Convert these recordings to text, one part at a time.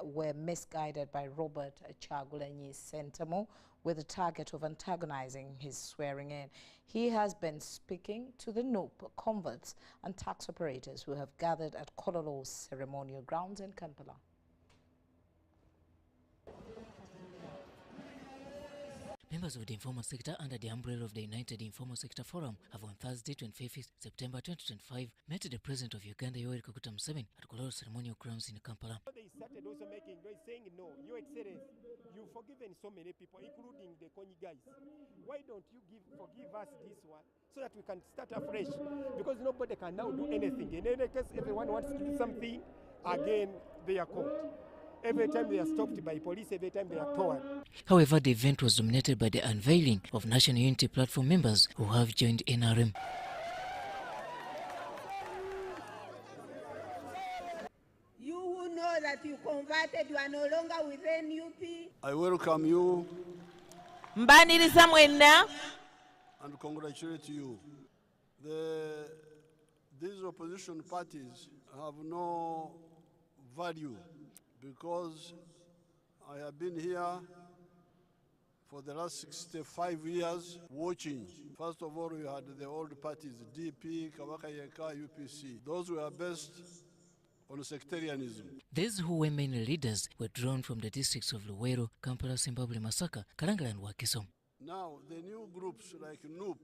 were misguided by Robert Chagulanyi's Sentamo with the target of antagonizing his swearing-in. He has been speaking to the NUP converts and tax operators who have gathered at Kololo's ceremonial grounds in Kampala. Members of the informal sector under the umbrella of the United Informal Sector Forum have on Thursday, 25th September 2025, met the President of Uganda, Yoweri Kaguta Museveni, at Kololo ceremonial grounds in Kampala. They started also making noise saying, no, Your Excellency, you've forgiven so many people, including the Konyi guys. Why don't you forgive us this one so that we can start afresh? Because nobody can now do anything. In any case, everyone wants to do something, again, they are caught. Every time they are stopped by police, every time they are towed. However, the event was dominated by the unveiling of National Unity Platform members who have joined NRM. You who know that you converted, you are no longer with NUP. I welcome you Mbaniriza mwenna and congratulate you. These opposition parties have no value because I have been here for the last 65 years watching. First of all, we had the old parties, DP, Kawakayeka, UPC. Those were based on sectarianism. Those who were mainly leaders were drawn from the districts of Luwero, Kampala, Zimbabwe, Masaka, Kalangala and Wakiso. Now, the new groups like NUP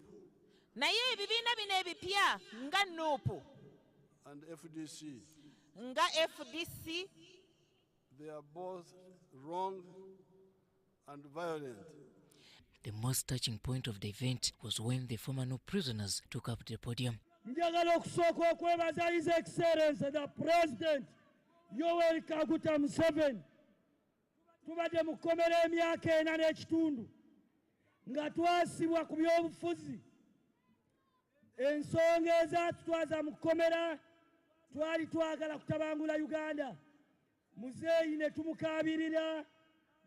naye ebibiina bino ebipya nga NUP and FDC, nga FDC, they are both wrong and violent. The most touching point of the event was when the former NUP prisoners took up the podium. Njagala okusooka okwebaza His Excellency the President Yoweri Kaguta Museveni. Tubadde mu kkomera emyaka 4 n'ekitundu nga twasibwa ku by'obufuzi. Ensonga ezaatutwaza mu kkomera twali twagala kutabangula Uganda. Muzeeyi ne tumukaabirira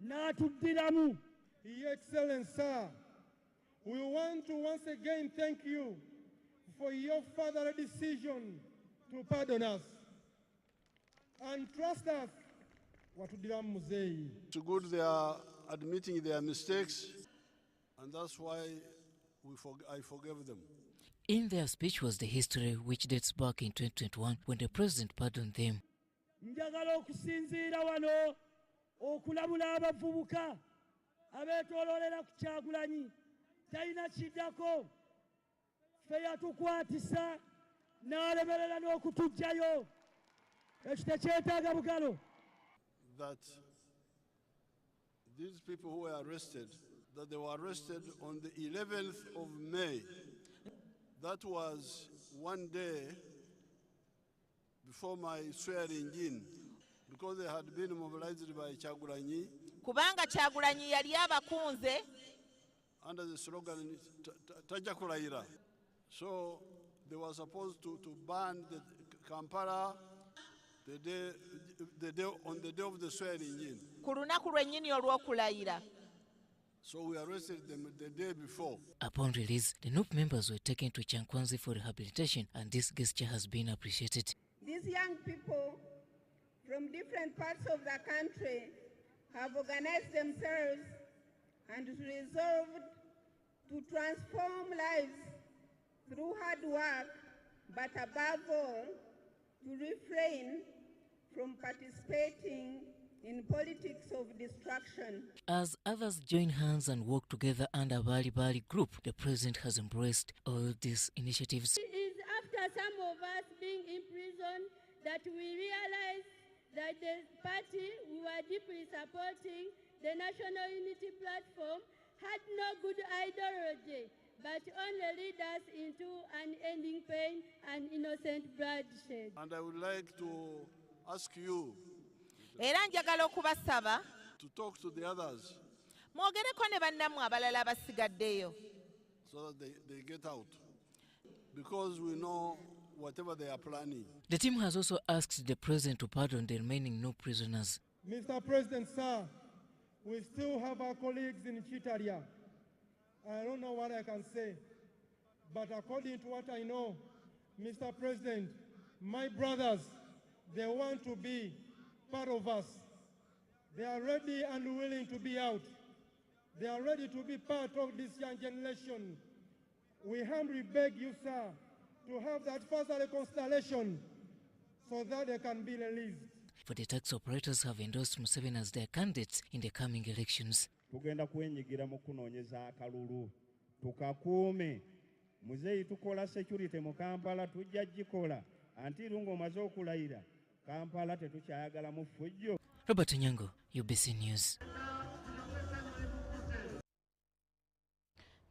n'atuddiramu. Your Excellency, sir, we want to once again thank you for your further decision to pardon us and trust us. Watudiramu Muzeeyi. It's good they are admitting their mistakes, and that's why I forgave them. In their speech was the history which dates back in 2021 when the president pardoned them. Njagala okusinziira wano okulabula abavubuka abeetooloolera ku Kyagulanyi talina kiddako ffe yatukwatisa n'alemerera n'okutugjayo ekyo tekyetaaga bugalo. That these people who were arrested, that they were arrested on the 11th of May. That was one day before my swearing in, because they had been mobilized by Chagulanyi. Kubanga Chagulanyi yali abakunze under the slogan Tajja Kulayira. So they were supposed to ban the Kampala on the day of the swearing in. ku lunaku lwennyini olw'okulayira. So we arrested them the day before. Upon release, the NUP members were taken to Chankwanzi for rehabilitation, and this gesture has been appreciated. These young people from different parts of the country have organized themselves and resolved to transform lives through hard work, but above all, to refrain from participating in politics of destruction. As others join hands and work together under Bali Bali Group, the president has embraced all these initiatives. It is after some of us being in prison that we realized that the party we were deeply supporting, the National Unity Platform, had no good ideology, but only lead us into unending pain and innocent bloodshed. And I would like to ask you Era njagala okubasaba to talk to the others mwogereko ne bannammwe abalala abasigaddeyo so that they get out, because we know whatever they are planning. The team has also asked the president to pardon the remaining NUP prisoners. Mr. President, sir, we still have our colleagues in Chitaria. I don't know what I can say, but according to what I know, Mr. President, my brothers, they want to be part of us. They are ready and willing to be out. They are ready to be part of this young generation. We humbly beg you, sir, to have that further reconciliation so that they can be released. For the tax operators have endorsed Museveni as their candidates in the coming elections. Tugenda kwenyigira mu kunoonyeza akalulu tukakuume muzeeyi tukola security mu Kampala tujja gikola anti ng'omaze okulayira Kampala tetukyayagala mu ffujjo. Robert Nyango, UBC News.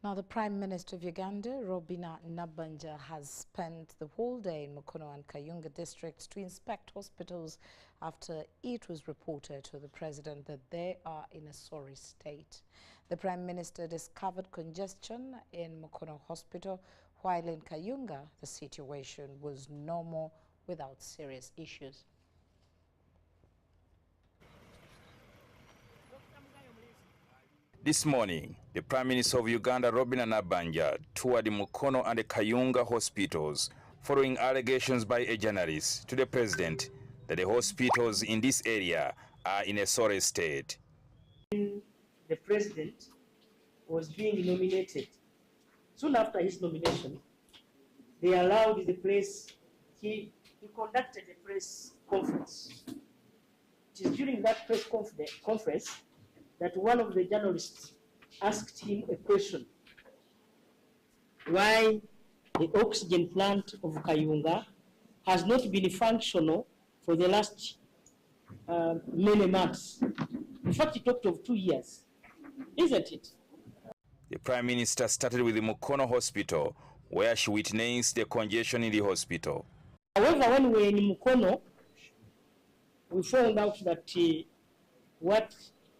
Now, the Prime Minister of Uganda, Robina Nabanja, has spent the whole day in Mukono and Kayunga districts to inspect hospitals after it was reported to the President that they are in a sorry state. The Prime Minister discovered congestion in Mukono Hospital, while in Kayunga, the situation was normal without serious issues. This morning, the Prime Minister of Uganda, Robina Nabanja, toured Mukono and the Kayunga hospitals following allegations by a journalist to the President that the hospitals in this area are in a sorry state. The President was being nominated. Soon after his nomination, they allowed the press, he conducted a press conference. It is during that press conference that one of the journalists asked him a question: why the oxygen plant of Kayunga has not been functional for the last many months. In fact, he talked of 2 years, isn't it? The Prime Minister started with the Mukono Hospital, where she witnessed the congestion in the hospital. However, when we were in Mukono, we found out that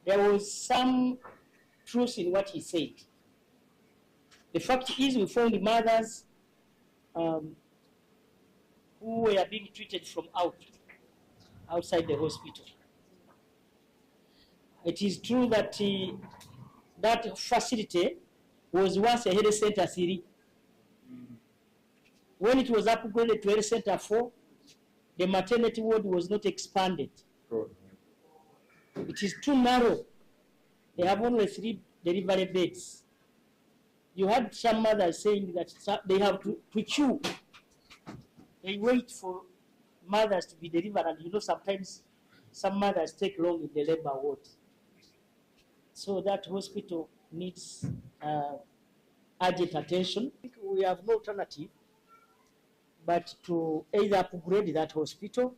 there was some truth in what he said. The fact is, we found mothers who were being treated from outside the hospital. It is true that that facility was once a health center 3. When it was upgraded to health center 4, the maternity ward was not expanded. It is too narrow. They have only 3 delivery beds. You had some mothers saying that they have to queue. They wait for mothers to be delivered, and you know sometimes some mothers take long in the labor ward. So that hospital needs urgent attention. We have no alternative but to either upgrade that hospital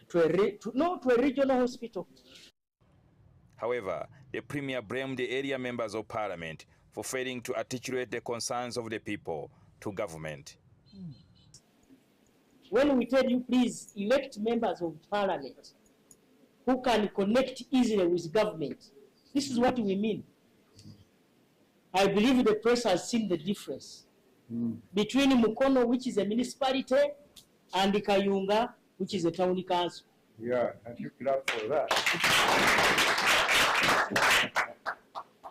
to a regional hospital. However, the Premier blamed the area members of Parliament for failing to articulate the concerns of the people to government. When we tell you, please elect members of Parliament who can connect easily with government, this is what we mean. I believe the press has seen the difference between Mukono, which is a municipality, and Kayunga, which is a town council. Yeah, and you clap for that.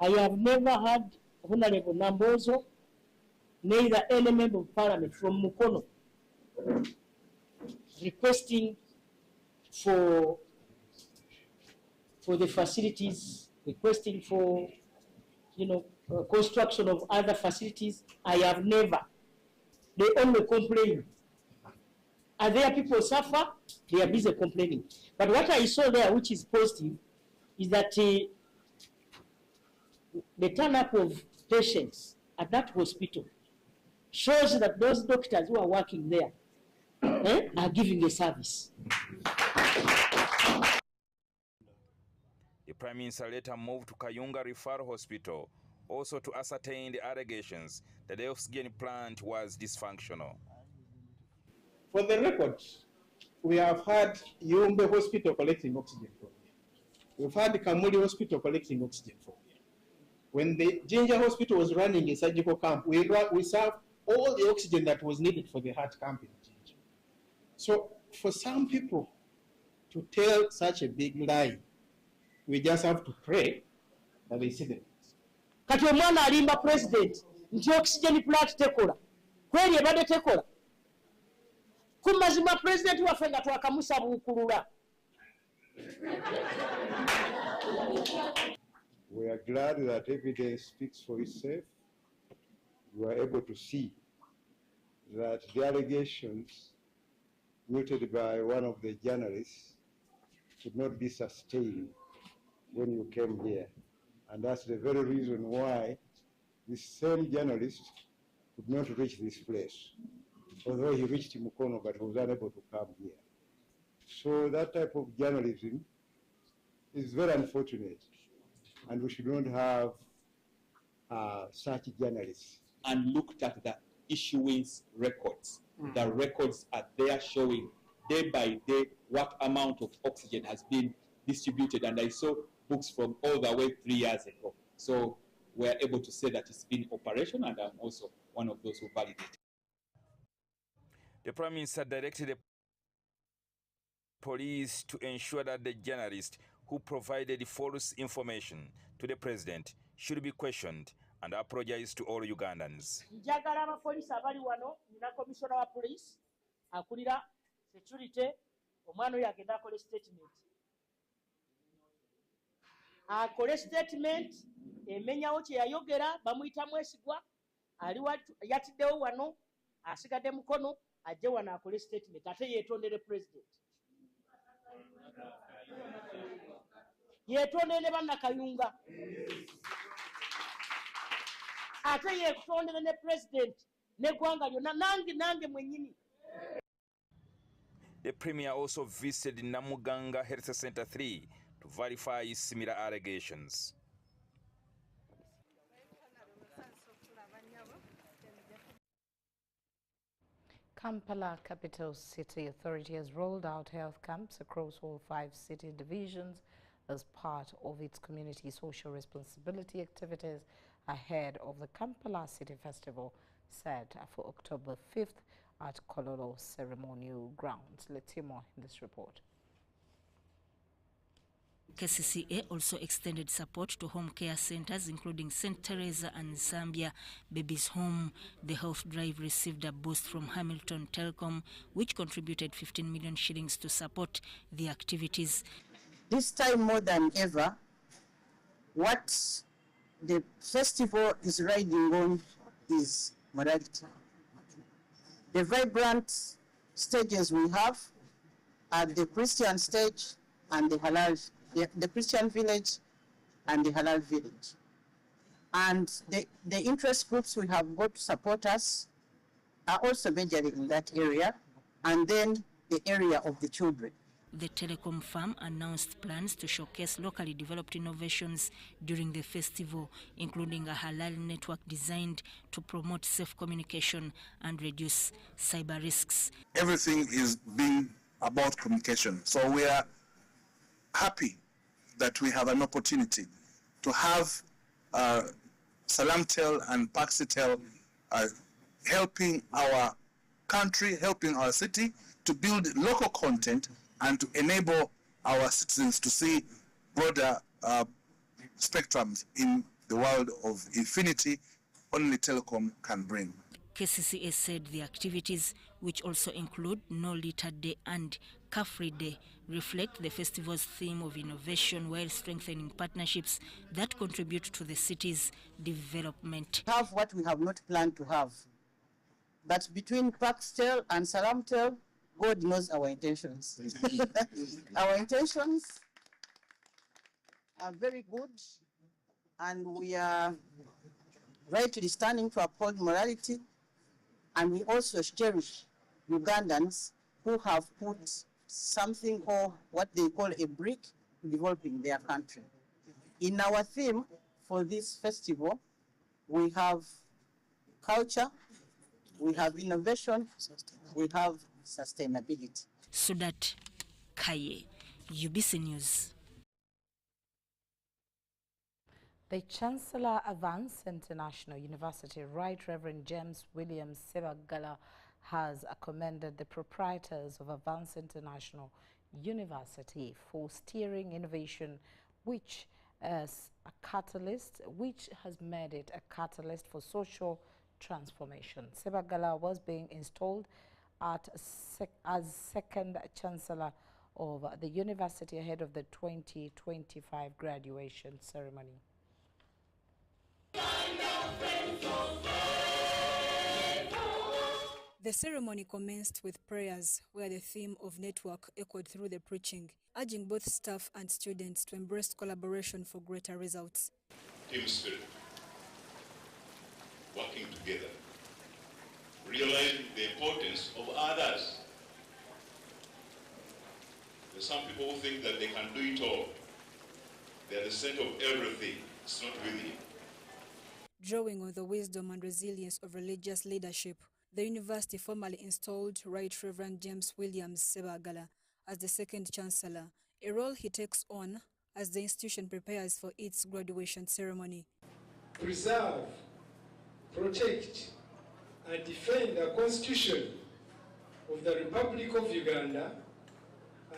I have never had Honorable Nambozo, neither any member of Parliament from Mukono, requesting for the facilities, requesting for, construction of other facilities. I have never. They only complain. Are there people who suffer? They are busy complaining. But what I saw there, which is positive, is that the turn-up of patients at that hospital shows that those doctors who are working there are giving a service. The Prime Minister later moved to Kayunga Referral Hospital, also to ascertain the allegations that the oxygen plant was dysfunctional. For the record, we have had Yumbe Hospital collecting oxygen from here. We've had Kamuli Hospital collecting oxygen from here. When the Ginger Hospital was running a surgical camp, we served all the oxygen that was needed for the heart camp in Ginger. So for some people to tell such a big lie, we just have to pray that they see them. Kati omwana alimba president nti oxygen plant tekola. Kweli ebadde tekola. Kumazima president waffe nga twakamusabuukulula. glad that evidence speaks for itself. We were able to see that the allegations muted by one of the journalists could not be sustained when you came here. And that's the very reason why this same journalist could not reach this place, although he reached Mukono, but was unable to come here. So that type of journalism is very unfortunate, and we should not have such journalists. And looked at the issuance records. The records are there showing day by day what amount of oxygen has been distributed, and I saw books from all the way 3 years ago. So we're able to say that it's been operational, and I'm also one of those who validate. The Prime Minister directed the police to ensure that the journalist who provided false information to the president should be questioned and apologize to all Ugandans. Njagala abapoliisi abali wano, nina komisona wa police akulira security, omwana oyo agenda akole statement. Akole statement emenyawo kye yayogera, bamuyita Mwesigwa, ali yatiddewo wano, asigadde Mukono, ajje wano akole statement ate yeetondere president. Yeetondere banna Kayunga. Ate yeetondere ne president ne gwanga lyonna nange mwenyini. The Premier also visited Namuganga Health Center 3 to verify similar allegations. Kampala Capital City Authority has rolled out health camps across all 5 city divisions as part of its community social responsibility activities ahead of the Kampala City Festival set for October 5th at Kololo Ceremonial Grounds. Let's hear more in this report. KCCA also extended support to home care centers, including St. Teresa and Zambia Babies Home. The health drive received a boost from Hamilton Telecom, which contributed 15 million shillings to support the activities. This time more than ever, what the festival is riding on is morality. The vibrant stages we have are the Christian stage and the Halal, the Christian village and the Halal village. And the interest groups we have got to support us are also majoring in that area, and then the area of the children. The telecom firm announced plans to showcase locally developed innovations during the festival, including a halal network designed to promote safe communication and reduce cyber risks. Everything is being about communication. So we are happy that we have an opportunity to have Salamtel and Paxitel helping our country, helping our city to build local content and to enable our citizens to see broader spectrums in the world of infinity only telecom can bring. KCCA said the activities, which also include No Litter Day and Car-Free Day, reflect the festival's theme of innovation while strengthening partnerships that contribute to the city's development. Have what we have not planned to have. But between Paxtel and Salamtel, God knows our intentions. Our intentions are very good, and we are rightly standing to uphold morality, and we also cherish Ugandans who have put something, or what they call a brick, to developing their country. In our theme for this festival, we have culture, we have innovation, we have sustainability. Sudat Kaye, UBC News. The Chancellor of Advanced International University, Right Reverend James William Sebagala, has commended the proprietors of Advanced International University for steering innovation, which has made it a catalyst for social transformation. Sebagala was being installed as second Chancellor of the university ahead of the 2025 graduation ceremony. The ceremony commenced with prayers where the theme of network echoed through the preaching, urging both staff and students to embrace collaboration for greater results. Team spirit, working together, realizing the importance of others. There's some people who think that they can do it all. They are the center of everything. It's not really. Drawing on the wisdom and resilience of religious leadership, the university formally installed Right Reverend James Williams Sebagala as the second chancellor, a role he takes on as the institution prepares for its graduation ceremony. Preserve, protect, and defend the Constitution of the Republic of Uganda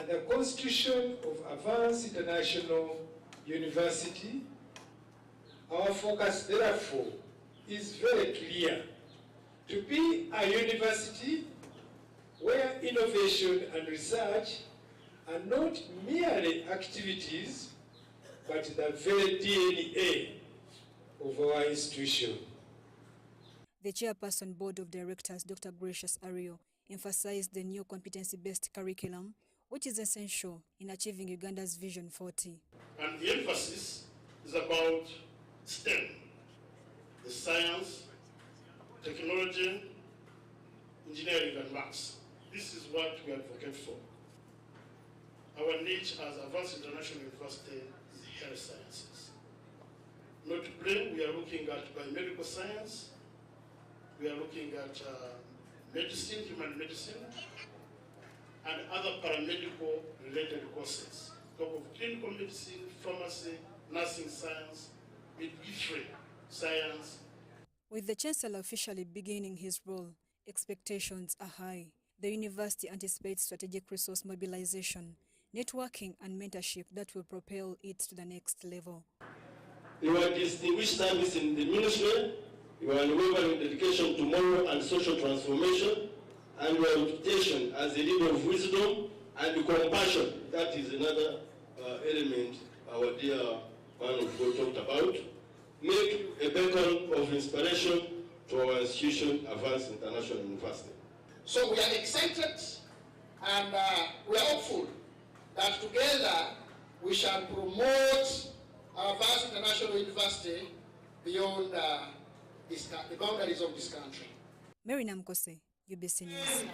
and the Constitution of Avance International University. Our focus, therefore, is very clear: to be a university where innovation and research are not merely activities, but the very DNA of our institution. The chairperson board of directors, Dr. Gracious Ario, emphasized the new competency-based curriculum, which is essential in achieving Uganda's Vision 40. And the emphasis is about STEM, the science, technology, engineering, and maths. This is what we advocate for. Our niche as Advanced International University is health sciences. Not to blame, we are looking at biomedical science, we are looking at medicine, human medicine, and other paramedical related courses. Top of clinical medicine, pharmacy, nursing science, midwifery science. With the Chancellor officially beginning his role, expectations are high. The university anticipates strategic resource mobilization, networking and mentorship that will propel it to the next level. Your distinguished service in the ministry, your unwavering dedication to moral and social transformation, and your reputation as a leader of wisdom and compassion, that is another element our dear man of God talked about, make a beacon of inspiration to our institution, Advanced International University. So we are excited and we are hopeful that together we shall promote our Advanced International University beyond the boundaries of this country. Mary Namkose, UBC News.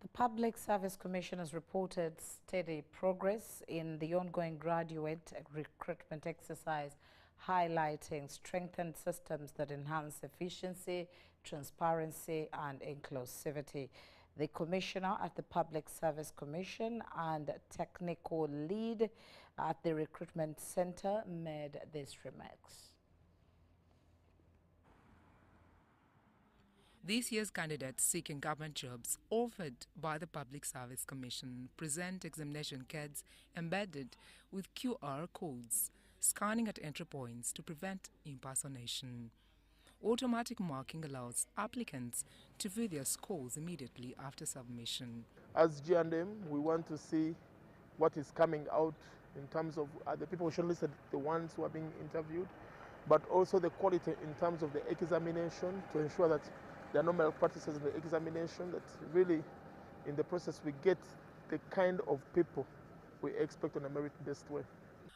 The Public Service Commission has reported steady progress in the ongoing graduate recruitment exercise, highlighting strengthened systems that enhance efficiency, transparency, and inclusivity. The Commissioner at the Public Service Commission and technical lead at the Recruitment Center made these remarks. This year's candidates seeking government jobs offered by the Public Service Commission present examination cards embedded with QR codes, scanning at entry points to prevent impersonation. Automatic marking allows applicants to view their scores immediately after submission. As G&M, we want to see what is coming out in terms of the people shortlisted, the ones who are being interviewed, but also the quality in terms of the examination to ensure that there are no malpractices in the examination, that really in the process we get the kind of people we expect on a merit-based way.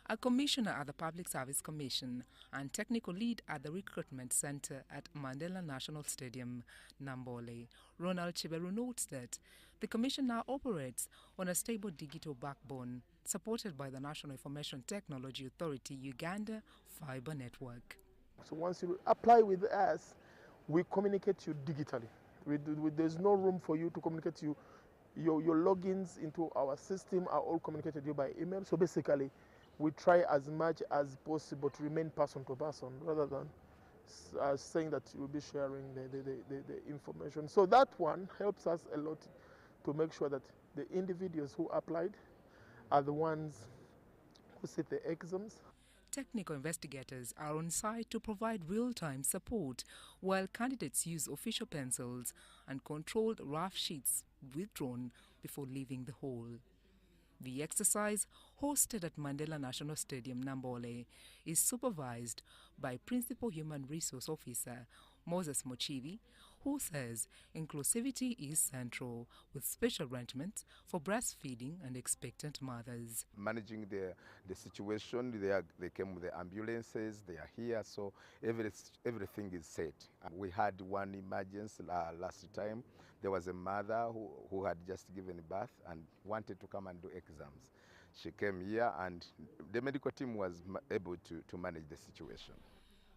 A commissioner at the Public Service Commission and technical lead at the Recruitment Center at Mandela National Stadium, Nambole, Ronald Chiberu, notes that the commission now operates on a stable digital backbone supported by the National Information Technology Authority Uganda Fiber Network. So once you apply with us, we communicate you digitally. There's no room for you to communicate you. Your logins into our system are all communicated to you by email. So basically, we try as much as possible to remain person to person rather than saying that you'll be sharing the information. So that one helps us a lot to make sure that the individuals who applied are the ones who sit the exams. Technical investigators are on site to provide real-time support, while candidates use official pencils and controlled rough sheets withdrawn before leaving the hall. The exercise, hosted at Mandela National Stadium, Nambole, is supervised by Principal Human Resource Officer Moses Mochivi, who says inclusivity is central, with special arrangements for breastfeeding and expectant mothers. Managing the situation, they came with the ambulances, they are here, so everything is set. We had one emergency last time. There was a mother who had just given birth and wanted to come and do exams. She came here and the medical team was able to manage the situation.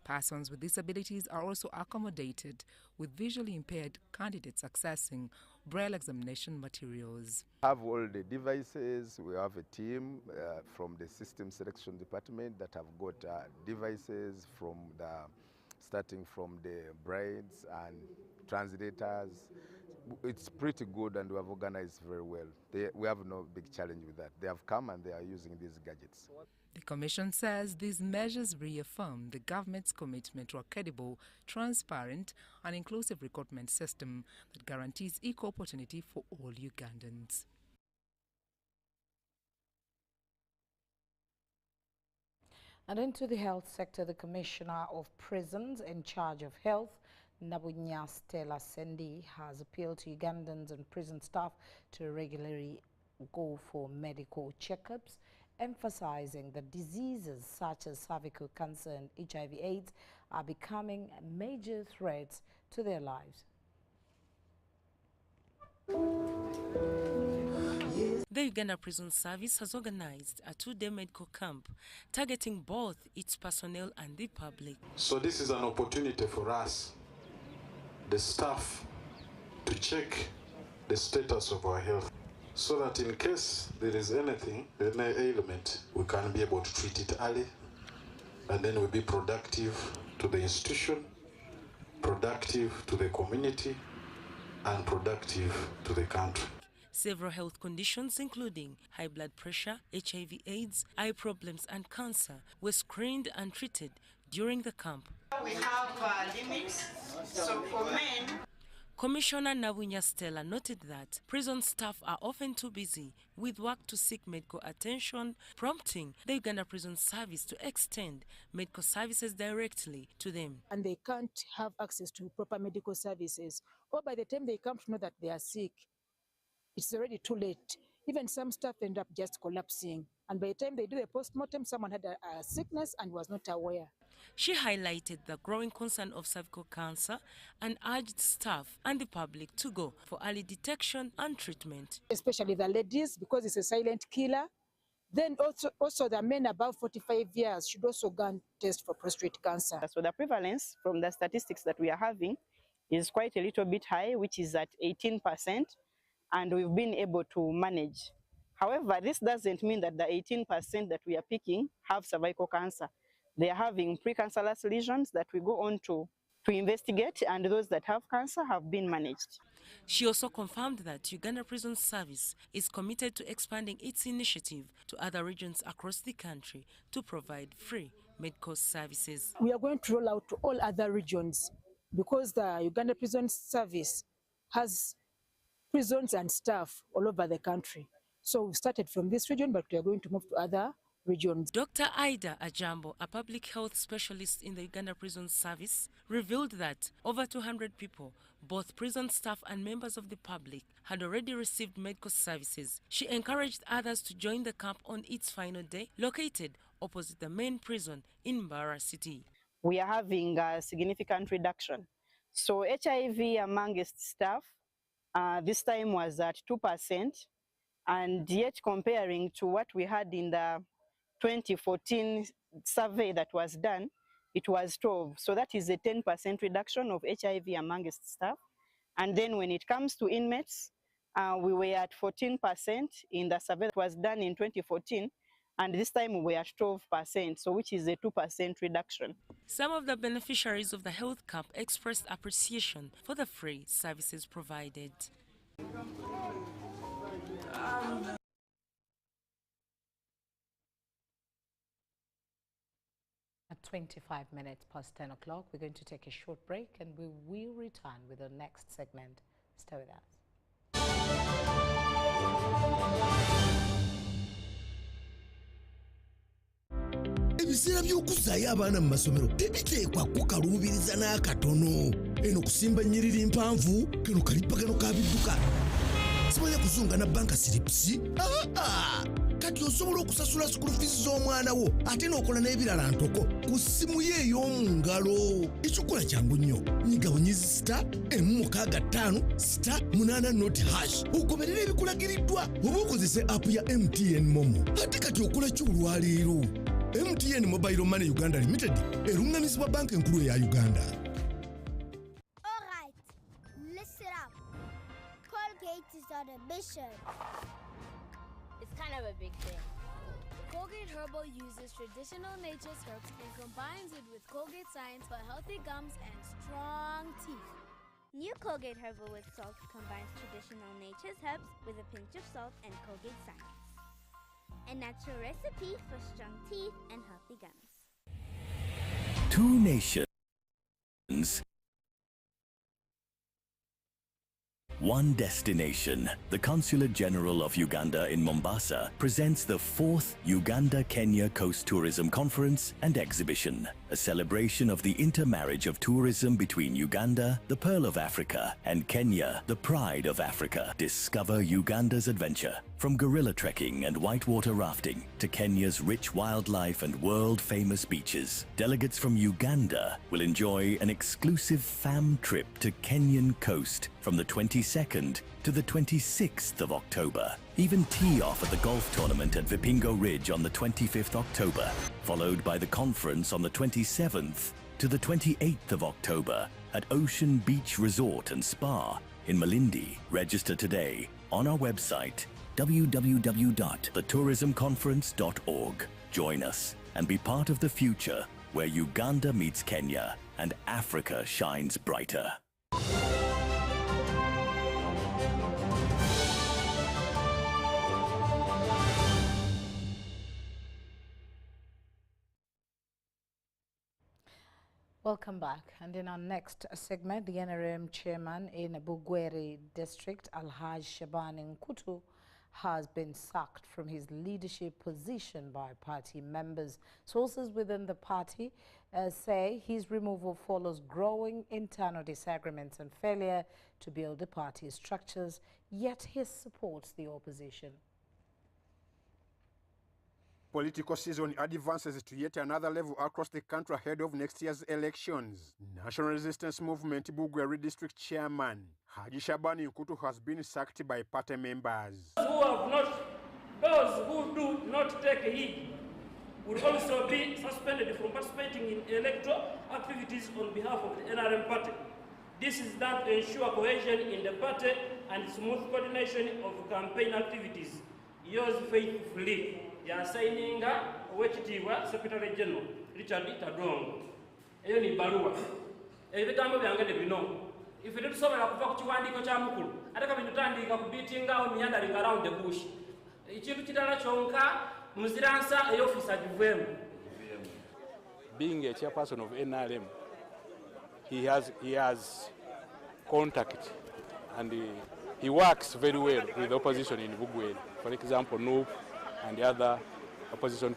Persons with disabilities are also accommodated, with visually impaired candidates accessing Braille examination materials. We have all the devices. We have a team from the system selection department that have got devices starting from the brains and translators. It's pretty good and we have organized very well. We have no big challenge with that. They have come and they are using these gadgets. The Commission says these measures reaffirm the government's commitment to a credible, transparent and inclusive recruitment system that guarantees equal opportunity for all Ugandans. And into the health sector, the Commissioner of Prisons in charge of health, Nabunya Stella Sendi, has appealed to Ugandans and prison staff to regularly go for medical checkups, emphasizing that diseases such as cervical cancer and HIV/AIDS are becoming major threats to their lives. The Uganda Prison Service has organized a two-day medical camp targeting both its personnel and the public. So this is an opportunity for us, the staff, to check the status of our health, so that in case there is anything, any ailment, we can be able to treat it early, and then we'll be productive to the institution, productive to the community, and productive to the country. Several health conditions, including high blood pressure, HIV/AIDS, eye problems, and cancer, were screened and treated during the camp. We have limits, so for men, Commissioner Nabunya Stella noted that prison staff are often too busy with work to seek medical attention, prompting the Uganda Prison Service to extend medical services directly to them. And they can't have access to proper medical services, or by the time they come to know that they are sick, it's already too late. Even some staff end up just collapsing. And by the time they do a post-mortem, someone had a sickness and was not aware. She highlighted the growing concern of cervical cancer and urged staff and the public to go for early detection and treatment. Especially the ladies, because it's a silent killer. Then also the men above 45 years should also go and test for prostate cancer. So the prevalence from the statistics that we are having is quite a little bit high, which is at 18%, and we've been able to manage. However, this doesn't mean that the 18% that we are picking have cervical cancer. They are having precancerous lesions that we go on to investigate, and those that have cancer have been managed. She also confirmed that Uganda Prison Service is committed to expanding its initiative to other regions across the country to provide free medical services. We are going to roll out to all other regions because the Uganda Prison Service has prisons and staff all over the country. So we started from this region, but we are going to move to other regions. Dr. Ida Ajambo, a public health specialist in the Uganda Prison Service, revealed that over 200 people, both prison staff and members of the public, had already received medical services. She encouraged others to join the camp on its final day, located opposite the main prison in Mbara City. We are having a significant reduction. So HIV amongst staff this time was at 2%, and yet comparing to what we had in the 2014 survey that was done, it was 12. So that is a 10% reduction of HIV amongst staff. And then when it comes to inmates, we were at 14% in the survey that was done in 2014. And this time we were at 12%, so which is a 2% reduction. Some of the beneficiaries of the health camp expressed appreciation for the free services provided. At 25 minutes past 10 o'clock, we're going to take a short break and we will return with the next segment. Stay with us. ebiseera by'okuzaayo abaana mu masomero tebiteekwa kukaluubiriza n'akatono. Eno kusimba nnyiriri mpanvu kano kalippagano ka bidduka. Simanya kuzunga na banka siripusi? Kati osobola okusasula school fees z'omwana wo ate n'okola n'ebirala ntoko ku ssimu ye ey'omu ngalo. Ekikola kyangu nnyo. Nyiga bunyizi *165*8 ogoberera ebikulagiriddwa oba okozese app ya MTN Momo. Ate kati okola ki olwaleero? MTN Mobile Money Uganda Limited erungamizibwa banka enkulu eya Uganda. Alright, listen up. Colgate is on a mission. It's kind of a big thing. Colgate Herbal uses traditional nature's herbs and combines it with Colgate Science for healthy gums and strong teeth. New Colgate Herbal with Salt combines traditional nature's herbs with a pinch of salt and Colgate Science. A natural recipe for strong teeth and healthy gums. 2 nations. 1 destination. The Consulate General of Uganda in Mombasa presents the 4th Uganda-Kenya Coast Tourism Conference and Exhibition, a celebration of the intermarriage of tourism between Uganda, the Pearl of Africa, and Kenya, the Pride of Africa. Discover Uganda's adventure, from gorilla trekking and whitewater rafting to Kenya's rich wildlife and world-famous beaches. Delegates from Uganda will enjoy an exclusive fam trip to Kenyan coast from the 22nd to the 26th of October. Even tee off at the golf tournament at Vipingo Ridge on the 25th October, followed by the conference on the 27th to the 28th of October at Ocean Beach Resort and Spa in Malindi. Register today on our website www.thetourismconference.org. Join us and be part of the future where Uganda meets Kenya and Africa shines brighter. Welcome back. And in our next segment, the NRM chairman in Bugweri district, Alhaj Shabani Nkutu, has been sacked from his leadership position by party members. Sources within the party say his removal follows growing internal disagreements and failure to build the party's structures, yet he supports the opposition. Political season advances to yet another level across the country ahead of next year's elections. National Resistance Movement Bugweri District Chairman Haji Shabani Nkutu has been sacked by party members. Those who do not take heed will also be suspended from participating in electoral activities on behalf of the NRM party. This is done to ensure cohesion in the party and smooth coordination of campaign activities. Yours faithfully. Ya signinga owekitiibwa Secretary General Richard Tadongo. Eyo ni baluwa. Ebigambo byange ne bino. Ife tetusobola kuva ku kiwandiiko kya mukulu. Ate ka bitutandika ku beatingawo meandering around the bush. Ekintu kirala kyonka muziransa ey'officer giveemu. Being a chairperson of NRM, he has contact and he works very well with the opposition in Bugweri. For example, NUP and the other opposition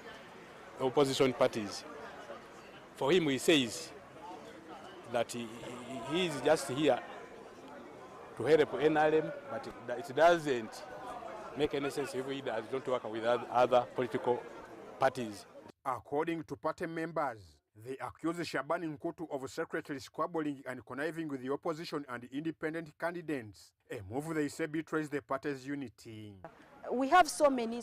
parties. For him, he says that he is just here to help NRM, but it doesn't make any sense if he does not work with other political parties. According to party members, they accuse Shabani Nkutu of secretly squabbling and conniving with the opposition and independent candidates, a move they say betrays the party's unity. We have so many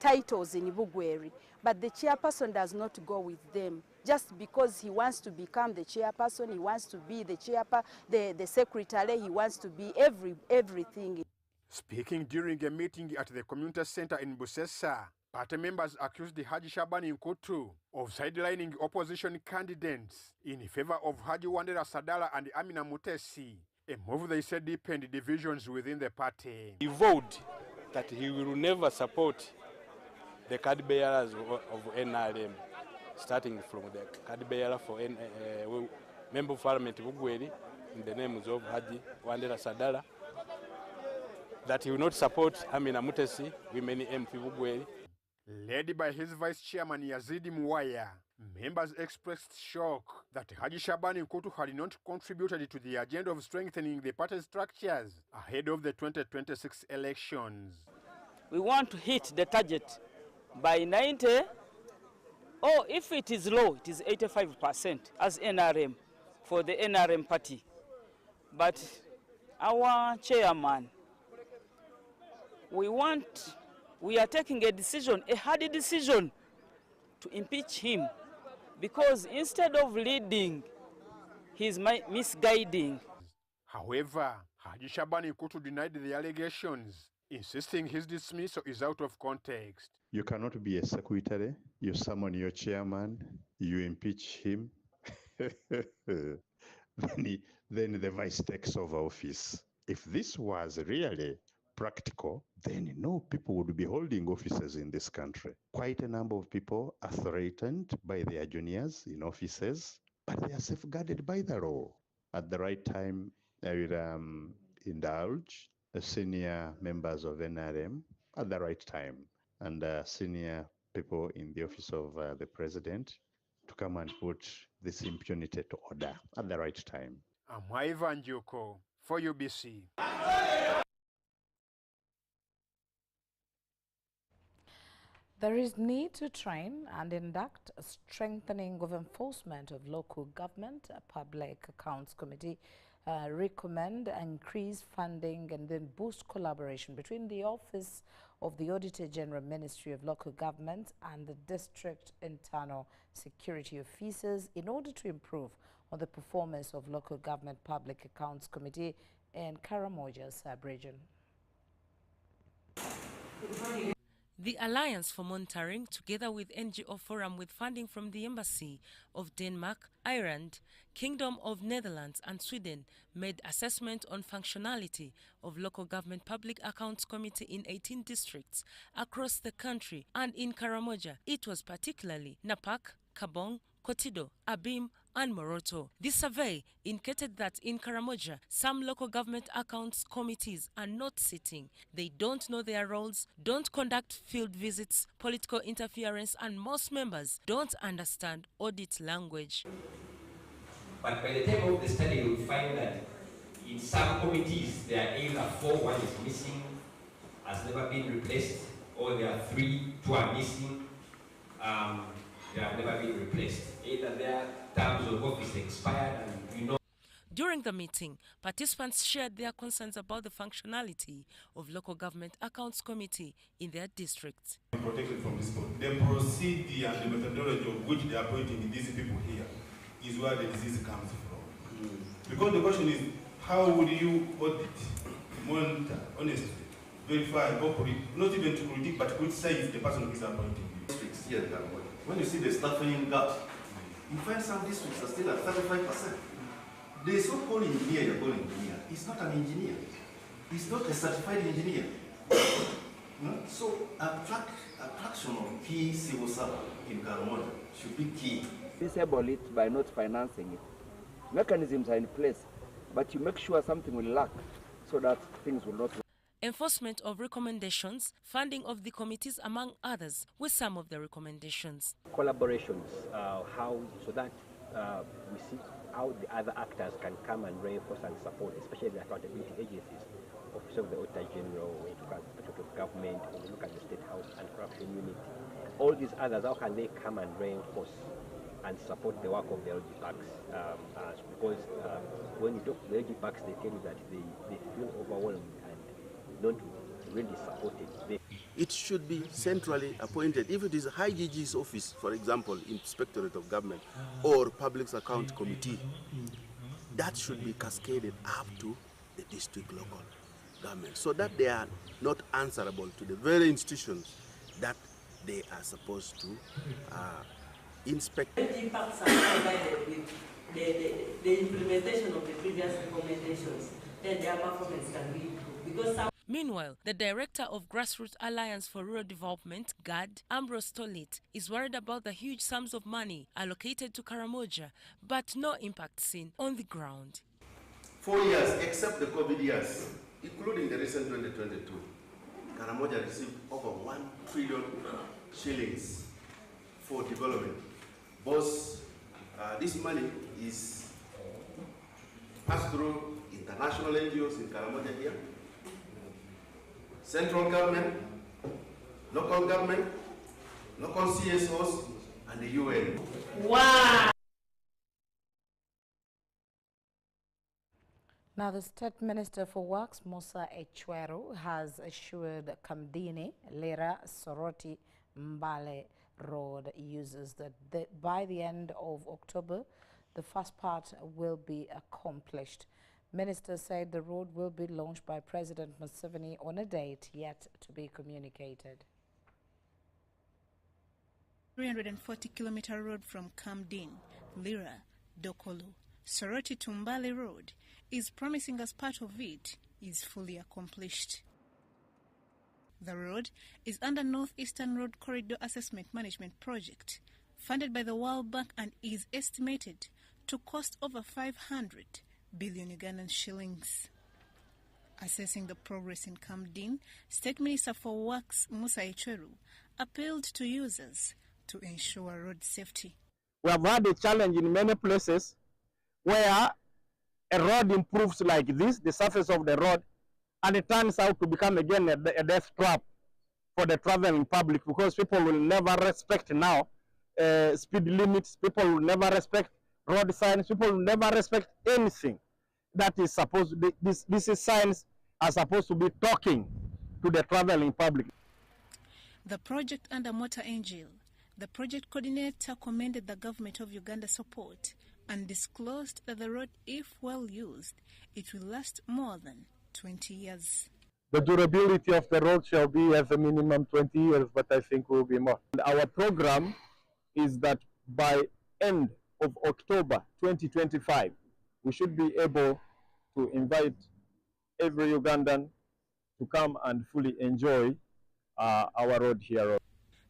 titles in Bugweri, but the chairperson does not go with them. Just because he wants to become the chairperson, he wants to be the the secretary, he wants to be everything. Speaking during a meeting at the community center in Busesa, party members accused Haji Shabani Nkutu of sidelining opposition candidates in favor of Haji Wandera Sadala and Amina Mutesi, a move they said deepened divisions within the party. He vowed that he will never support the card bearers of NRM, starting from the card bearer for Member of Parliament Bugweri in the names of Haji Wandera Sadala, that he will not support Amina Mutesi, women MP Bugweri. Led by his vice chairman Yazidi Muwaya, members expressed shock that Haji Shabani Nkutu had not contributed to the agenda of strengthening the party structures ahead of the 2026 elections. We want to hit the target by 90, or if it is low, it is 85% as NRM for the NRM party. But our chairman, we are taking a decision, a hard decision, to impeach him, because instead of leading, he's misguiding. However, Haji Shabani Nkutu denied the allegations, insisting his dismissal is out of context. You cannot be a secretary, you summon your chairman, you impeach him, then the vice takes over office. If this was really practical, then no people would be holding offices in this country. Quite a number of people are threatened by their juniors in offices, but they are safeguarded by the law. At the right time, I will indulge the senior members of NRM at the right time, and senior people in the office of the president to come and put this impunity to order at the right time. I'm Ivan Joko for UBC. There is need to train and induct a strengthening of enforcement of local government. A Public Accounts Committee recommend increased funding and then boost collaboration between the Office of the Auditor General, Ministry of Local Government and the District Internal Security Officers in order to improve on the performance of Local Government Public Accounts Committee in Karamoja sub-region. The Alliance for Monitoring, together with NGO Forum with funding from the Embassy of Denmark, Ireland, Kingdom of Netherlands and Sweden, made assessment on functionality of Local Government Public Accounts Committee in 18 districts across the country, and in Karamoja it was particularly Napak, Kabong, Kotido, Abim and Moroto. This survey indicated that in Karamoja, some local government accounts committees are not sitting. They don't know their roles, don't conduct field visits, political interference, and most members don't understand audit language. But by the time of the study, you will find that in some committees, there are either 4, 1 is missing, has never been replaced, or there are 3, 2 are missing, they have never been replaced. Either their terms of office expired and you know. During the meeting, participants shared their concerns about the functionality of Local Government Accounts Committee in their districts. Protected from this point. The procedure and the methodology of which they are appointing these people here is where the disease comes from. Because the question is, how would you audit, monitor, honestly, verify, not even to critique, but criticize the person who is appointing you? Districts here, when you see the staffing gap, you find some districts are still at 35%. The so-called engineer you're calling engineer is not an engineer. He's not a certified engineer. So attraction of key civil servant in Karamoja should be key. Disable it by not financing it. Mechanisms are in place, but you make sure something will lack so that things will not. Enforcement of recommendations, funding of the committees, among others, were some of the recommendations. Collaborations, so that we see how the other actors can come and reinforce and support, especially the accountability agencies, Office of the Auditor General, when you look at the Department of Government, when you look at the State House and Corruption Unit. All these others, how can they come and reinforce and support the work of the LG packs? Because when you talk to the LG packs, they tell you that they feel overwhelmed and don't really support it. It should be centrally appointed. If it is a high GG's office, for example, Inspectorate of Government or Public Account Committee, that should be cascaded up to the district local government so that they are not answerable to the very institutions that they are supposed to inspect. The impacts are provided with the implementation of the previous recommendations, then their performance can be improved. Because meanwhile, the director of Grassroots Alliance for Rural Development, GAD, Ambrose Tolit, is worried about the huge sums of money allocated to Karamoja, but no impact seen on the ground. 4 years, except the COVID years, including the recent 2022, Karamoja received over 1 trillion shillings for development. Both this money is passed through international NGOs in Karamoja here, central government, local government, local CSOs, and the UN. Wow! Now, the State Minister for Works, Musa Echweru, has assured Kamdini, Lera, Soroti, Mbale Road users that by the end of October, the first part will be accomplished. Minister said the road will be launched by President Museveni on a date yet to be communicated. 340-kilometer road from Kamdin, Lira, Dokolo, Soroti to Mbale Road is promising as part of it is fully accomplished. The road is under Northeastern Road Corridor Assessment Management Project, funded by the World Bank, and is estimated to cost over 500 billion Ugandan shillings. Assessing the progress in Kamdin, State Minister for Works Musa Echweru appealed to users to ensure road safety. We have had a challenge in many places where a road improves like this, the surface of the road, and it turns out to become again a death trap for the traveling public, because people will never respect now speed limits, people will never respect road signs, people will never respect anything that is supposed to be, these signs are supposed to be talking to the traveling public. The project under Motor Angel, the project coordinator commended the government of Uganda support and disclosed that the road, if well used, it will last more than 20 years. The durability of the road shall be at the minimum 20 years, but I think will be more. And our program is that by end of October 2025, we should be able to invite every Ugandan to come and fully enjoy our road here.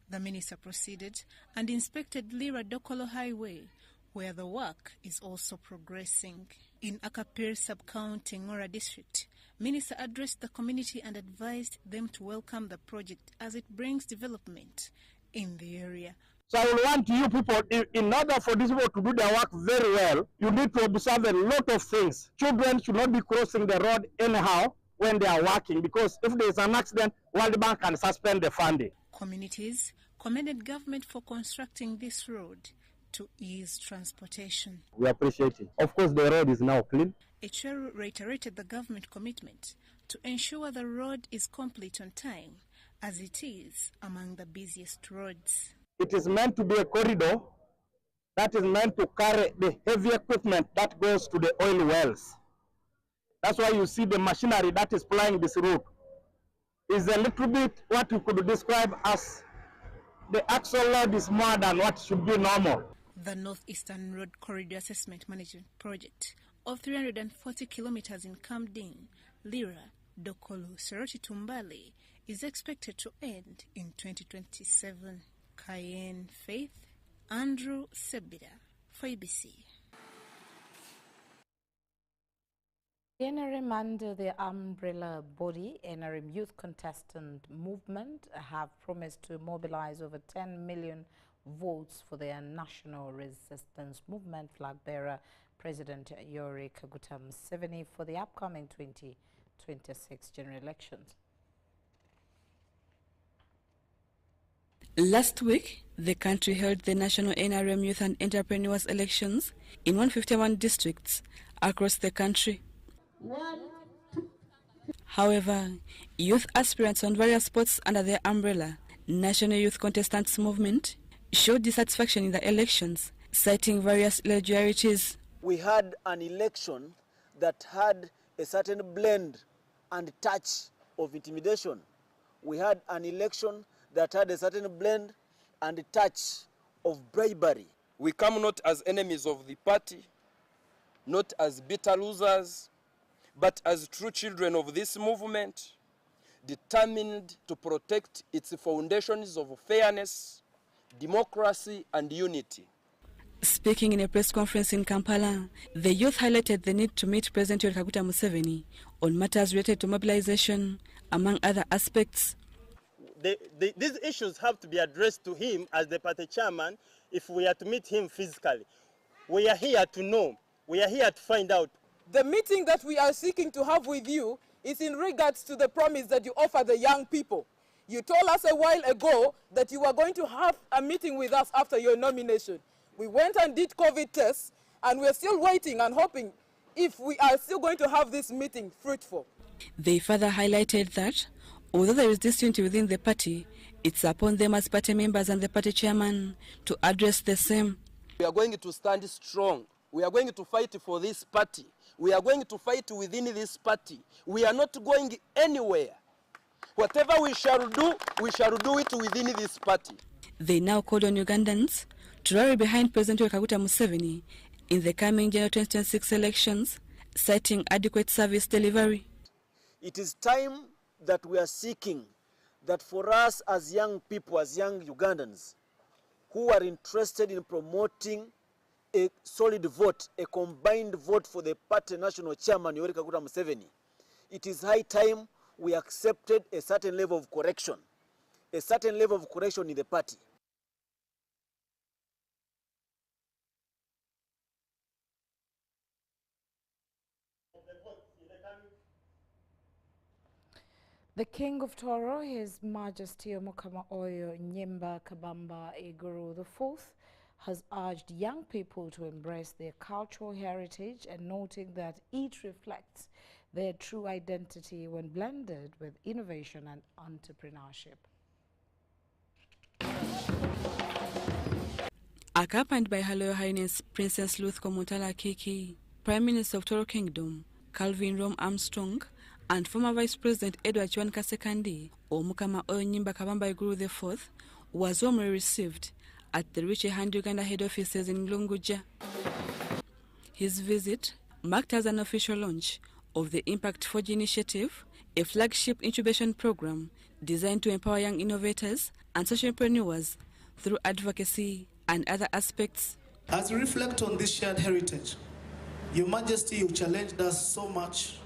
The minister proceeded and inspected Lira Dokolo Highway, where the work is also progressing. In Akapir Sub-County, Ngora District, Minister addressed the community and advised them to welcome the project as it brings development in the area. So I will want you people, in order for these people to do their work very well, you need to observe a lot of things. Children should not be crossing the road anyhow when they are working, because if there is an accident, World Bank can suspend the funding. Communities commended government for constructing this road to ease transportation. We appreciate it. Of course, the road is now clean. Echweru reiterated the government commitment to ensure the road is complete on time, as it is among the busiest roads. It is meant to be a corridor that is meant to carry the heavy equipment that goes to the oil wells. That's why you see the machinery that is plying this route is a little bit what you could describe as the axle load is more than what should be normal. The Northeastern Road Corridor Assessment Management Project of 340 kilometers in Kamdin, Lira, Dokolo, Soroti to Mbale is expected to end in 2027. Cayenne Faith, Andrew Sebida for ABC. NRM under the umbrella body, NRM Youth Contestant Movement, have promised to mobilize over 10 million votes for their national resistance movement flag bearer, President Yoweri Kaguta Museveni, for the upcoming 2026 general elections. Last week, the country held the national NRM Youth and Entrepreneurs elections in 151 districts across the country. However, youth aspirants on various spots under their umbrella, National Youth Contestants Movement, showed dissatisfaction in the elections, citing various irregularities. We had an election that had a certain blend and touch of intimidation. We had an election that had a certain blend and touch of bribery. We come not as enemies of the party, not as bitter losers, but as true children of this movement, determined to protect its foundations of fairness, democracy, and unity. Speaking in a press conference in Kampala, the youth highlighted the need to meet President Yoweri Kaguta Museveni on matters related to mobilization, among other aspects. these issues have to be addressed to him as the party chairman if we are to meet him physically. We are here to know. We are here to find out. The meeting that we are seeking to have with you is in regards to the promise that you offer the young people. You told us a while ago that you were going to have a meeting with us after your nomination. We went and did COVID tests, and we're still waiting and hoping if we are still going to have this meeting fruitful. They further highlighted that, although there is disunity within the party, it's upon them as party members and the party chairman to address the same. We are going to stand strong. We are going to fight for this party. We are going to fight within this party. We are not going anywhere. Whatever we shall do it within this party. They now called on Ugandans to rally behind President Museveni in the coming January 2026 elections, citing adequate service delivery. It is time that we are seeking that for us as young people, as young Ugandans, who are interested in promoting a solid vote, a combined vote for the party national chairman, Yoweri Kaguta Museveni, it is high time we accepted a certain level of correction in the party. The King of Toro, His Majesty Omukama Oyo Nyimba Kabamba Iguru IV, has urged young people to embrace their cultural heritage and noting that it reflects their true identity when blended with innovation and entrepreneurship. Accompanied by Her Royal Highness Princess Lukoma Kiki, Prime Minister of Toro Kingdom, Calvin Rome Armstrong, and former Vice President Edward Chwan Kasekandi, Omukama Oyo Nyimba Kabamba Iguru IV, was warmly received at the Reach a Hand Uganda head offices in Lunguja. His visit marked as an official launch of the Impact Forge initiative, a flagship incubation program designed to empower young innovators and social entrepreneurs through advocacy and other aspects. As we reflect on this shared heritage, Your Majesty, you've challenged us so much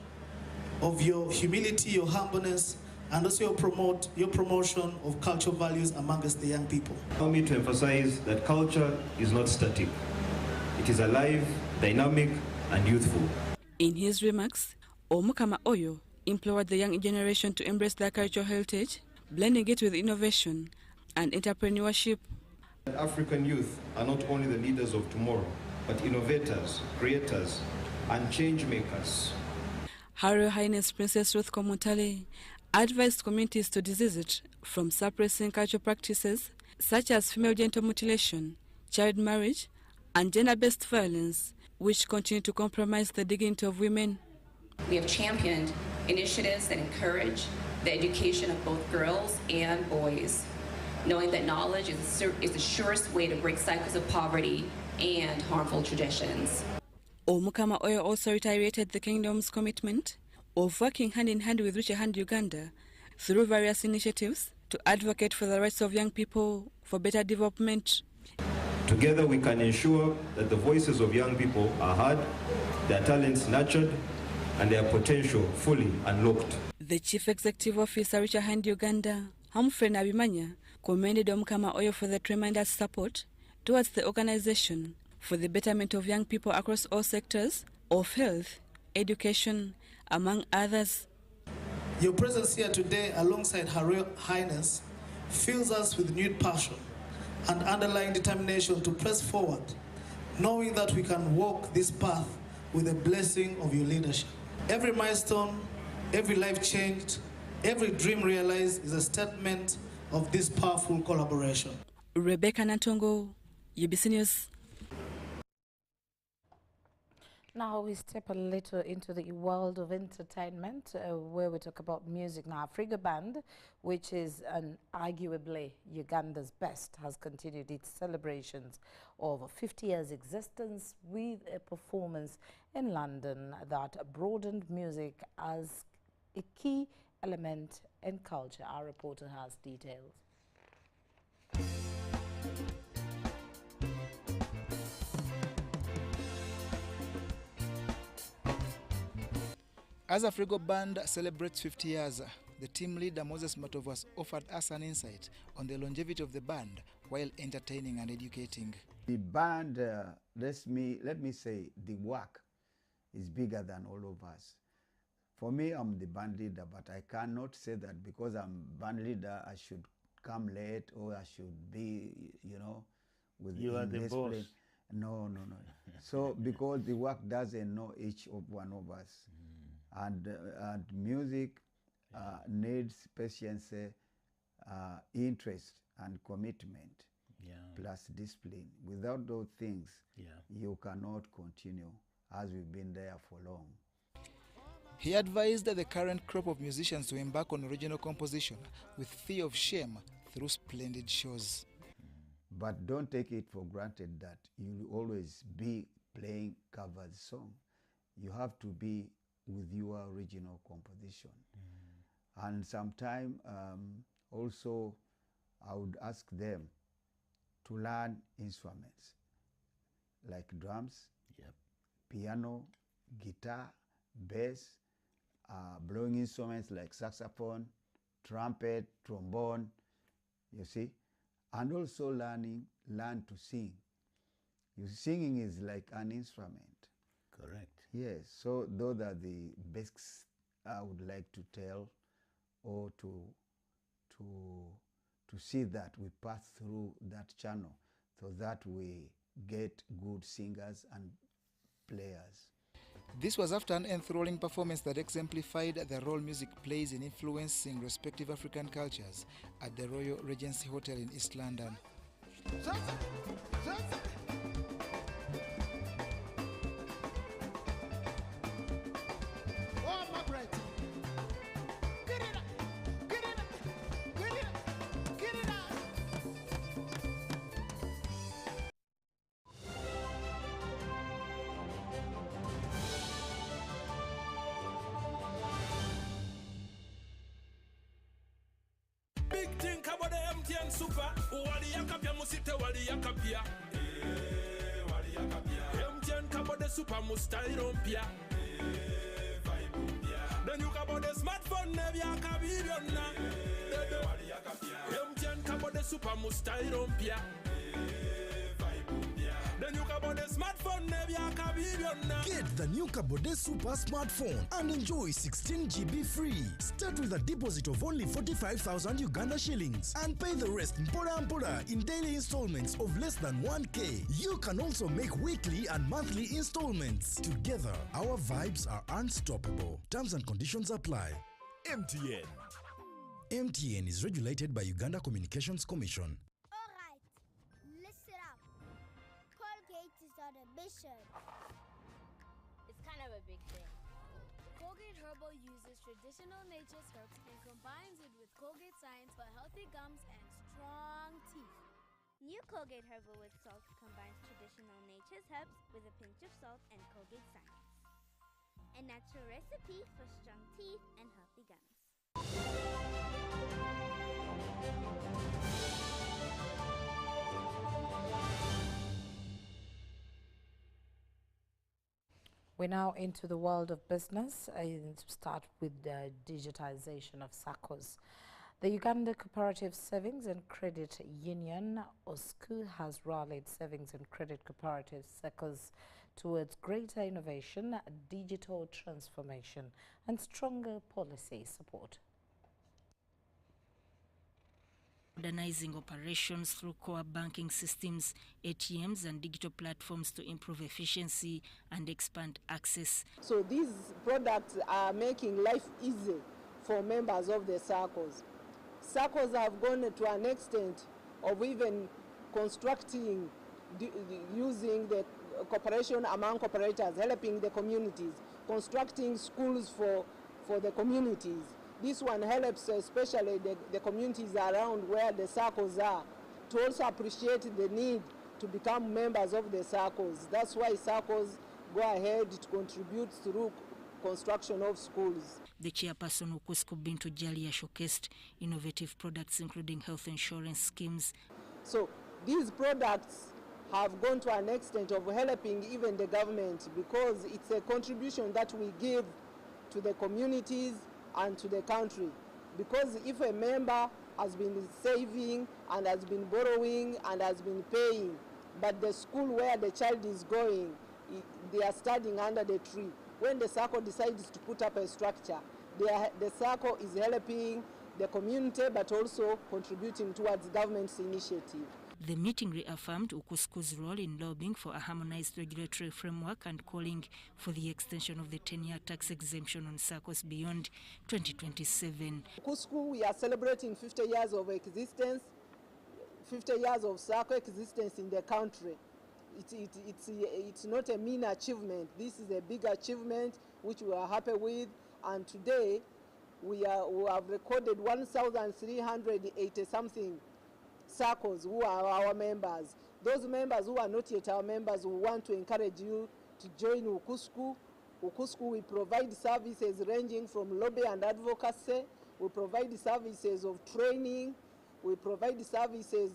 of your humility, your humbleness, and also your promotion of cultural values amongst the young people. Allow me to emphasize that culture is not static. It is alive, dynamic, and youthful. In his remarks, Omukama Oyo implored the young generation to embrace their cultural heritage, blending it with innovation and entrepreneurship. African youth are not only the leaders of tomorrow, but innovators, creators, and change makers. Her Royal Highness Princess Ruth Komutale advised communities to desist from suppressing cultural practices such as female genital mutilation, child marriage, and gender-based violence, which continue to compromise the dignity of women. We have championed initiatives that encourage the education of both girls and boys, knowing that knowledge is the surest way to break cycles of poverty and harmful traditions. Omukama Oyo also reiterated the kingdom's commitment of working hand in hand with Reach a Hand Uganda through various initiatives to advocate for the rights of young people for better development. Together we can ensure that the voices of young people are heard, their talents nurtured, and their potential fully unlocked. The Chief Executive Officer, Reach a Hand Uganda, Humphrey Nabimanya, commended Omukama Oyo for the tremendous support towards the organization for the betterment of young people across all sectors of health, education, among others. Your presence here today alongside Her Royal Highness fills us with renewed passion and underlying determination to press forward, knowing that we can walk this path with the blessing of your leadership. Every milestone, every life changed, every dream realized is a statement of this powerful collaboration. Rebecca Nantongo, UBC News. Now we step a little into the world of entertainment where we talk about music. Now Afrigo Band, which is arguably Uganda's best, has continued its celebrations of 50 years existence with a performance in London that broadened music as a key element in culture. Our reporter has details. As Afrigo Band celebrates 50 years, the team leader Moses Matovas offered us an insight on the longevity of the band while entertaining and educating. The band, let me say, the work is bigger than all of us. For me, I'm the band leader, but I cannot say that because I'm band leader, I should come late or I should be, with you are the boss. No. So because the work doesn't know each of one of us, and music needs patience, interest, and commitment, plus discipline. Without those things, you cannot continue as we've been there for long. He advised the current crop of musicians to embark on original composition with fear of shame through splendid shows. But don't take it for granted that you will always be playing covered song. You have to be with your original composition. And sometime also I would ask them to learn instruments like drums, piano, guitar, bass, blowing instruments like saxophone, trumpet, trombone, you see, and also learn to sing. Singing is like an instrument. Correct. Yes, so those are the basics I would like to tell, or to see that we pass through that channel so that we get good singers and players. This was after an enthralling performance that exemplified the role music plays in influencing respective African cultures at the Royal Regency Hotel in East London. Big thing about the MTN Super. Wali yakapia musite wali yakapia. Wali yakapia. MTN kabo de super mustairompia. Then you kabo de smartphone nevi yakabibiona. Wali yakapia. MTN kabo de super mustairompia. Then you kabo de smartphone nevi yakabibiona. Get the new Kabode Super smartphone and enjoy 16 GB free. Start with a deposit of only 45,000 Uganda shillings and pay the rest in daily installments of less than 1K. You can also make weekly and monthly installments. Together, our vibes are unstoppable. Terms and conditions apply. MTN. MTN is regulated by Uganda Communications Commission. Alright, listen up. Colgate is on a mission. It's kind of a big thing. Colgate Herbal uses traditional nature's herbs and combines it with Colgate Science for healthy gums and strong teeth. New Colgate Herbal with Salt combines traditional nature's herbs with a pinch of salt and Colgate Science. A natural recipe for strong teeth and healthy gums. We're now into the world of business. I start with the digitization of SACCOs. The Uganda Cooperative Savings and Credit Union, OSCU, has rallied savings and credit cooperative SACCOs towards greater innovation, digital transformation, and stronger policy support. Modernizing operations through core banking systems, ATMs and digital platforms to improve efficiency and expand access. So these products are making life easy for members of the SACCOs. SACCOs have gone to an extent of even constructing, using the cooperation among cooperators, helping the communities, constructing schools for the communities. This one helps especially the communities around where the SACCOs are to also appreciate the need to become members of the SACCOs. That's why SACCOs go ahead to contribute through construction of schools. The chairperson Ukwesco Bintu Jalia showcased innovative products including health insurance schemes. So these products have gone to an extent of helping even the government because it's a contribution that we give to the communities and to the country. Because if a member has been saving and has been borrowing and has been paying, but the school where the child is going, they are studying under the tree, when the SACCO decides to put up a structure, the SACCO is helping the community but also contributing towards government's initiative. The meeting reaffirmed Ukusku's role in lobbying for a harmonized regulatory framework and calling for the extension of the 10-year tax exemption on SACCOs beyond 2027. Ukusku, we are celebrating 50 years of existence, 50 years of SACCO existence in the country. It's not a mean achievement. This is a big achievement which we are happy with, and today we have recorded 1,380 something SACCOs who are our members. Those members who are not yet our members, we want to encourage you to join Ukusku. Ukusku, we provide services ranging from lobby and advocacy. We provide services of training. We provide services.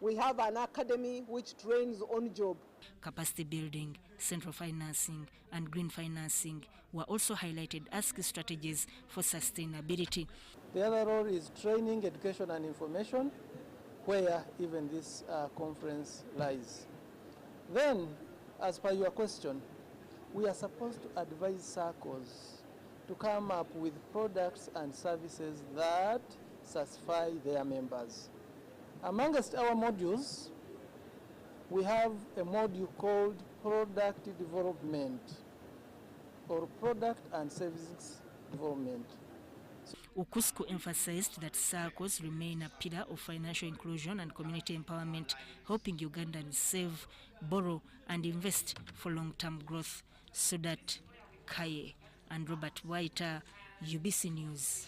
We have an academy which trains on job. Capacity building, central financing, and green financing were also highlighted as key strategies for sustainability. The other role is training, education, and information, where even this conference lies. Then, as per your question, we are supposed to advise SACCOs to come up with products and services that satisfy their members. Amongst our modules, we have a module called Product Development, or Product and Services Development. Ukusku emphasized that SACCOs remain a pillar of financial inclusion and community empowerment, helping Ugandans save, borrow, and invest for long-term growth. Sudat Kaye and Robert Whiter, UBC News.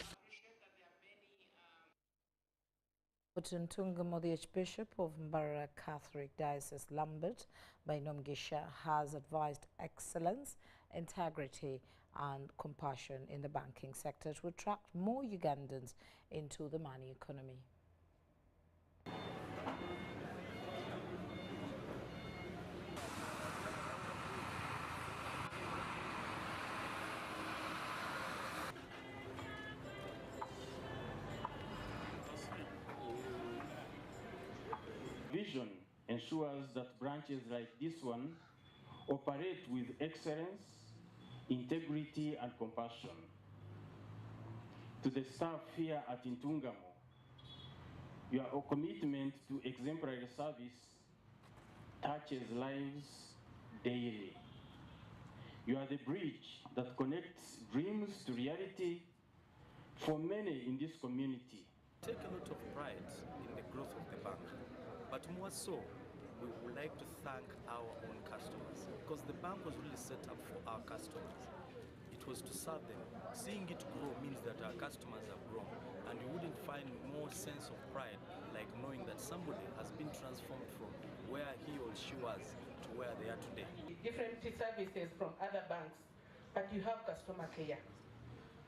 Tungamo, the Archbishop of Mbarara Catholic Diocese Lambert by Nomgisha, has advised excellence, integrity, and compassion in the banking sector to attract more Ugandans into the money economy. Vision ensures that branches like this one operate with excellence, integrity, and compassion. To the staff here at Intungamo, your commitment to exemplary service touches lives daily. You are the bridge that connects dreams to reality for many in this community. Take a lot of pride in the growth of the bank, but more so, we would like to thank our own customers, because the bank was really set up for our customers. It was to serve them. Seeing it grow means that our customers have grown, and you wouldn't find more sense of pride like knowing that somebody has been transformed from where he or she was to where they are today. Different services from other banks, but you have customer care.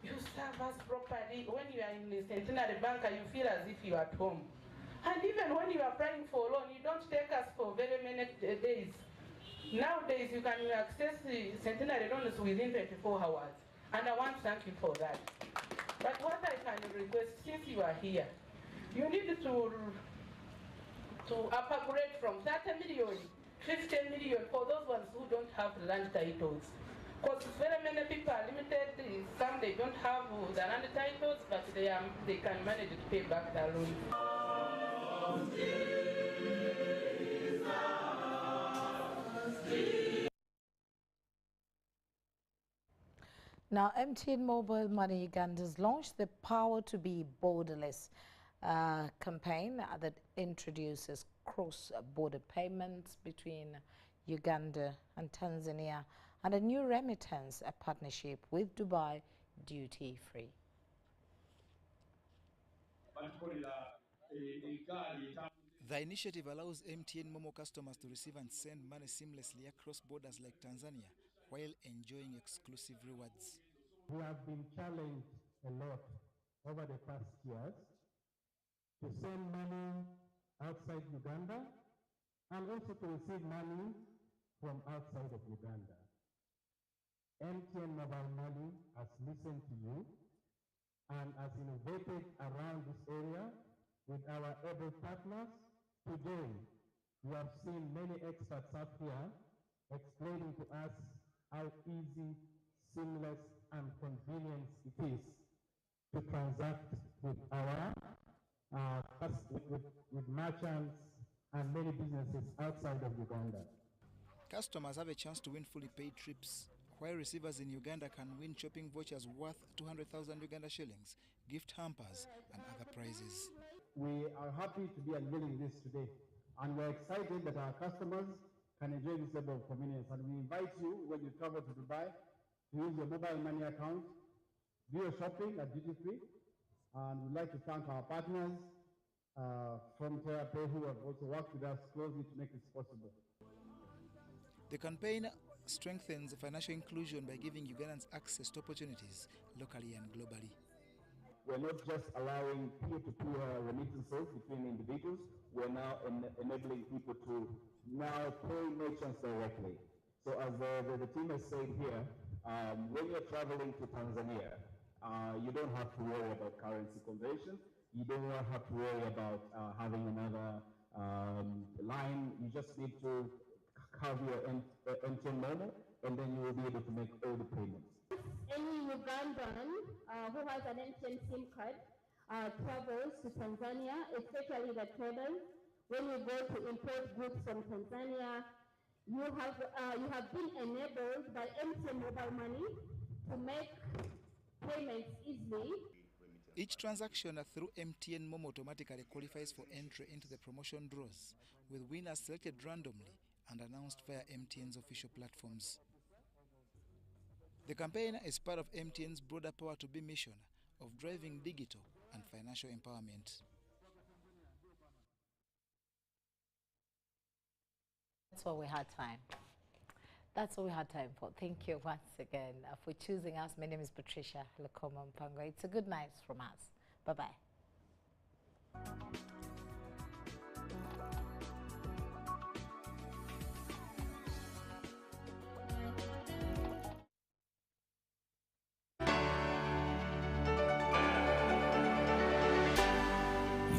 You serve us properly. When you are in the Centenary Bank, you feel as if you are at home. And even when you are applying for a loan, you don't take us for very many days. Nowadays, you can access the Centenary loans within 24 hours. And I want to thank you for that. But what I can request, since you are here, you need to upgrade from 30 million, 50 million for those ones who don't have land titles. Because very many people are limited. Some they don't have the land titles, but they can manage to pay back their loan. Now, MTN Mobile Money Uganda's launched the Power to Be Borderless campaign that introduces cross-border payments between Uganda and Tanzania and a new remittance, a partnership with Dubai duty-free. The initiative allows MTN Momo customers to receive and send money seamlessly across borders like Tanzania while enjoying exclusive rewards. We have been challenged a lot over the past years to send money outside Uganda and also to receive money from outside of Uganda. MTN Mobile Money has listened to you and has innovated around this area with our able partners. Today, we have seen many experts up here explaining to us how easy, seamless, and convenient it is to transact with our with merchants and many businesses outside of Uganda. Customers have a chance to win fully paid trips, while receivers in Uganda can win shopping vouchers worth 200,000 Uganda shillings, gift hampers, and other prizes. We are happy to be unveiling this today, and we're excited that our customers can enjoy this level of convenience. And we invite you, when you travel to Dubai, to use your mobile money account, do your shopping at duty free. And we'd like to thank our partners from Toro who have also worked with us closely to make this possible. The campaign strengthens financial inclusion by giving Ugandans access to opportunities locally and globally. We're not just allowing peer-to-peer remittances between individuals, we're now enabling people to now pay merchants directly. So as the team has said here, when you're traveling to Tanzania, you don't have to worry about currency conversion. You don't have to worry about having another line. You just need to have your MTN Momo, and then you will be able to make all the payments. Any Ugandan who has an MTN SIM card travels to Tanzania, especially the traders. When you go to import goods from Tanzania, you have been enabled by MTN mobile money to make payments easily. Each transaction through MTN Momo automatically qualifies for entry into the promotion draws, with winners selected randomly and announced via MTN's official platforms. The campaign is part of MTN's broader Power to Be mission of driving digital and financial empowerment. That's all we had time. That's all we had time for. Thank you once again for choosing us. My name is Patricia Lukoma. It's a good night from us. Bye-bye.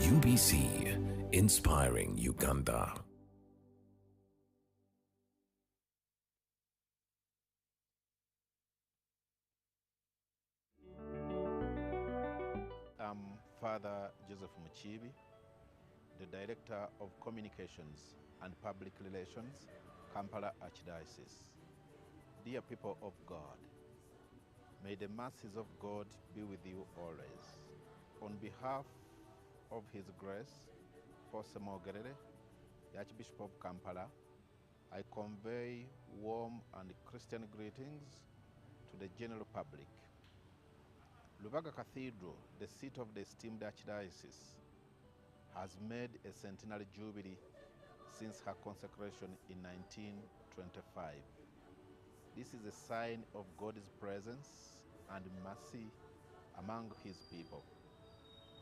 UBC, inspiring Uganda. I'm Father Joseph Muchibi, the Director of Communications and Public Relations, Kampala Archdiocese. Dear people of God, may the mercies of God be with you always. On behalf of His Grace, Fose Mogerere, the Archbishop of Kampala, I convey warm and Christian greetings to the general public. Lubaga Cathedral, the seat of the esteemed Archdiocese, has made a centenary jubilee since her consecration in 1925. This is a sign of God's presence and mercy among His people.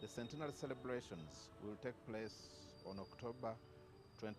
The centenary celebrations will take place on October 22,